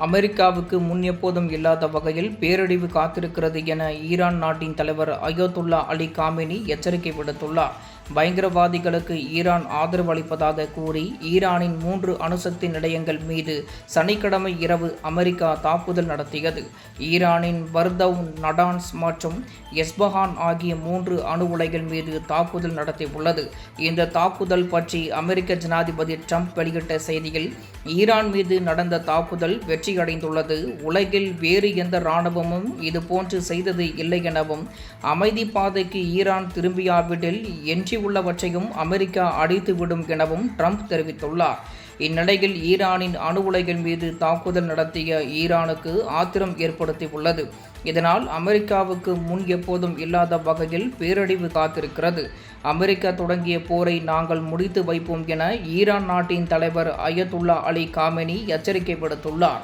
அமெரிக்காவுக்கு முன் எப்போதும் இல்லாத வகையில் பேரழிவு காத்திருக்கிறது என ஈரான் நாட்டின் தலைவர் அயதுல்லா அலி காமெனி எச்சரிக்கை விடுத்துள்ளார். பயங்கரவாதிகளுக்கு ஈரான் ஆதரவு அளிப்பதாக கூறி ஈரானின் 3 அணுசக்தி நிலையங்கள் மீது சனிக்கிழமை இரவு அமெரிக்கா தாக்குதல் நடத்தியது. ஈரானின் பர்தவ், நடான்ஸ் மற்றும் எஸ்பஹான் ஆகிய 3 அணு உலைகள் மீது தாக்குதல் நடத்தியுள்ளது. இந்த தாக்குதல் பற்றி அமெரிக்க ஜனாதிபதி ட்ரம்ப் வெளியிட்ட செய்தியில், ஈரான் மீது நடந்த தாக்குதல் வெற்றியடைந்துள்ளது. உலகில் வேறு எந்த இராணுவமும் இதுபோன்று செய்தது இல்லை எனவும், அமைதி பாதைக்கு ஈரான் திரும்பியாவிடில் உள்ளவற்றையும் அமெரிக்கா அடித்துவிடும் எனவும் ட்ரம்ப் தெரிவித்துள்ளார். இந்நிலையில் ஈரானின் அணு உலைகள் மீது தாக்குதல் நடத்திய ஈரானுக்கு ஆத்திரம் ஏற்படுத்தியுள்ளது. இதனால் அமெரிக்காவுக்கு முன் எப்போதும் இல்லாத வகையில் பேரழிவு காத்திருக்கிறது. அமெரிக்கா தொடங்கிய போரை நாங்கள் முடித்து வைப்போம் என ஈரான் நாட்டின் தலைவர் அயதுல்லா அலி காமெனி எச்சரிக்கை விடுத்துள்ளார்.